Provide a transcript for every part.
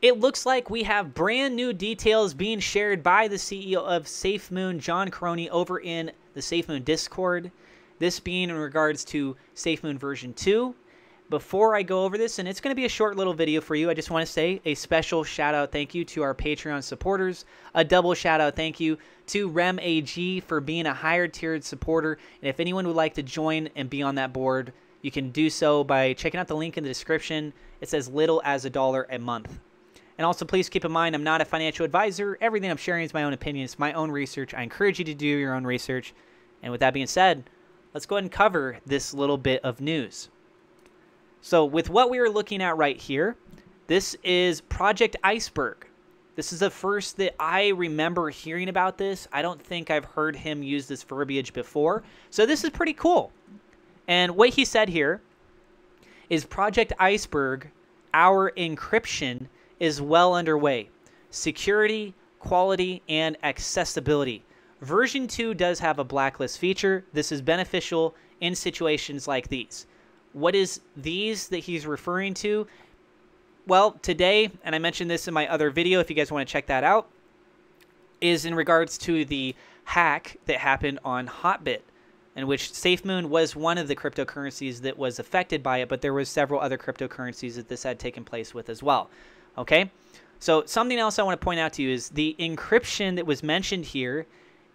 it looks like we have brand new details being shared by the CEO of SafeMoon, John Caroni, over in the SafeMoon Discord. This being in regards to SafeMoon version 2. Before I go over this, and it's going to be a short little video for you, I just want to say a special shout out thank you to our Patreon supporters. A double shout out thank you to RemAG for being a higher tiered supporter. And if anyone would like to join and be on that board, you can do so by checking out the link in the description. It's as little as $1 a month. And also, please keep in mind, I'm not a financial advisor. Everything I'm sharing is my own opinion. It's my own research. I encourage you to do your own research. And with that being said, let's go ahead and cover this little bit of news. So with what we are looking at right here, this is Project Iceberg. This is the first that I remember hearing about this. I don't think I've heard him use this verbiage before. So this is pretty cool. And what he said here is Project Iceberg, our encryption is well underway. Security, quality, and accessibility. Version 2 does have a blacklist feature. This is beneficial in situations like these. What is these that he's referring to? Well, today, and I mentioned this in my other video if you guys want to check that out, is in regards to the hack that happened on Hotbit, in which SafeMoon was one of the cryptocurrencies that was affected by it, but there was several other cryptocurrencies that this had taken place with as well. Okay? So something else I want to point out to you is the encryption that was mentioned here.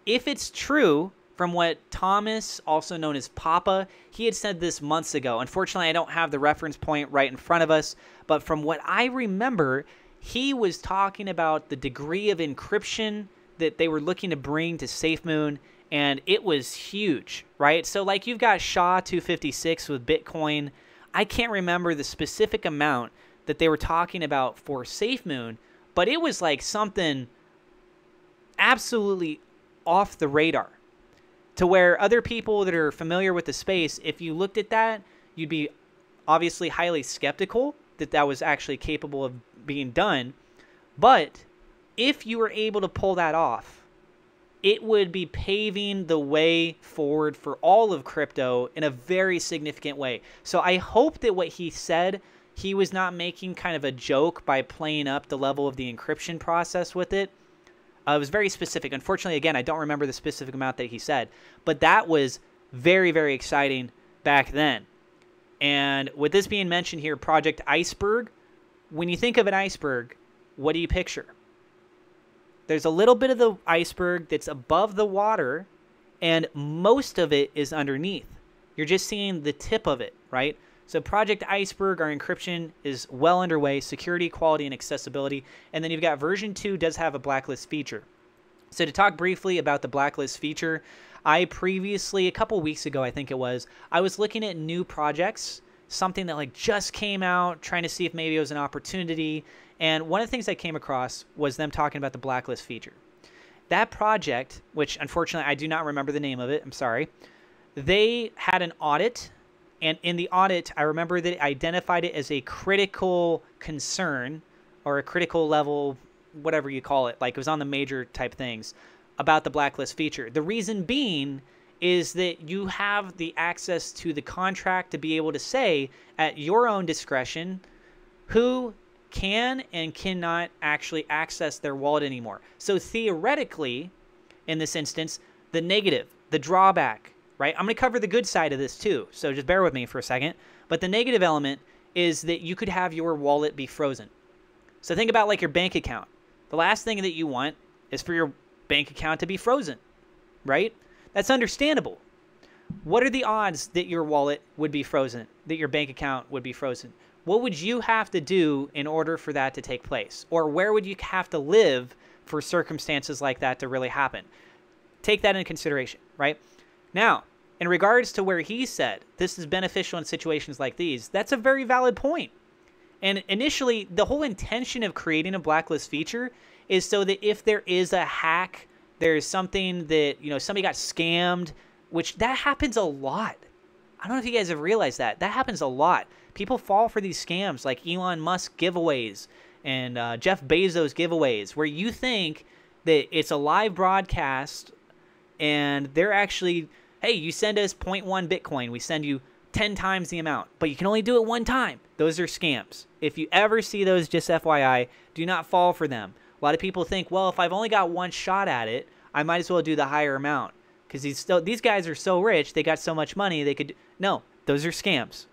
If it's true, from what Thomas, also known as Papa, he had said this months ago. Unfortunately, I don't have the reference point right in front of us, but from what I remember, he was talking about the degree of encryption that they were looking to bring to SafeMoon, and it was huge, right? So like you've got SHA-256 with Bitcoin. I can't remember the specific amount that they were talking about for SafeMoon, but it was like something absolutely off the radar. To where other people that are familiar with the space, if you looked at that, you'd be obviously highly skeptical that that was actually capable of being done. But if you were able to pull that off, it would be paving the way forward for all of crypto in a very significant way. So I hope that what he said, he was not making kind of a joke by playing up the level of the encryption process with it. It was very specific. Unfortunately, again, I don't remember the specific amount that he said, but that was very, very exciting back then. And with this being mentioned here, Project Iceberg, when you think of an iceberg, what do you picture? There's a little bit of the iceberg that's above the water, and most of it is underneath. You're just seeing the tip of it, right? So Project Iceberg, our encryption is well underway, security, quality, and accessibility. And then you've got version 2 does have a blacklist feature. So to talk briefly about the blacklist feature, I previously, a couple weeks ago, I think it was, I was looking at new projects, something that like just came out, trying to see if maybe it was an opportunity. And one of the things I came across was them talking about the blacklist feature. That project, which unfortunately I do not remember the name of it, I'm sorry, they had an audit. And in the audit, I remember that it identified it as a critical concern or a critical level, whatever you call it. Like it was on the major type things about the blacklist feature. The reason being is that you have the access to the contract to be able to say at your own discretion who can and cannot actually access their wallet anymore. So theoretically, in this instance, the negative, the drawback, right? I'm going to cover the good side of this too, so just bear with me for a second. But the negative element is that you could have your wallet be frozen. So think about like your bank account. The last thing that you want is for your bank account to be frozen, right? That's understandable. What are the odds that your wallet would be frozen, that your bank account would be frozen? What would you have to do in order for that to take place? Or where would you have to live for circumstances like that to really happen? Take that into consideration, right? Now, in regards to where he said this is beneficial in situations like these, that's a very valid point. And initially, the whole intention of creating a blacklist feature is so that if there is a hack, there's something that, you know, somebody got scammed, which that happens a lot. I don't know if you guys have realized that. That happens a lot. People fall for these scams like Elon Musk giveaways and Jeff Bezos giveaways, where you think that it's a live broadcast and they're actually, hey, you send us 0.1 Bitcoin, we send you 10 times the amount, but you can only do it one time. Those are scams. If you ever see those, just FYI, do not fall for them. A lot of people think, well, if I've only got one shot at it, I might as well do the higher amount because these guys are so rich, they got so much money, they could. No, those are scams.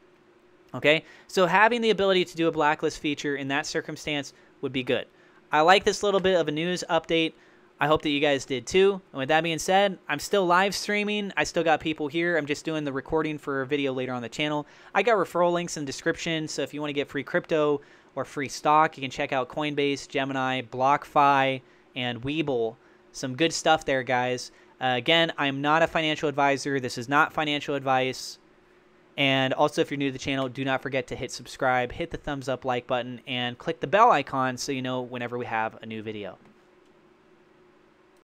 Okay, so having the ability to do a blacklist feature in that circumstance would be good. I like this little bit of a news update. I hope that you guys did too. And with that being said, I'm still live streaming. I still got people here. I'm just doing the recording for a video later on the channel. I got referral links in the description, so if you want to get free crypto or free stock, you can check out Coinbase, Gemini, BlockFi, and Webull. Some good stuff there, guys. Again, I'm not a financial advisor. This is not financial advice. And also, if you're new to the channel, do not forget to hit subscribe, hit the thumbs up like button, and click the bell icon so you know whenever we have a new video.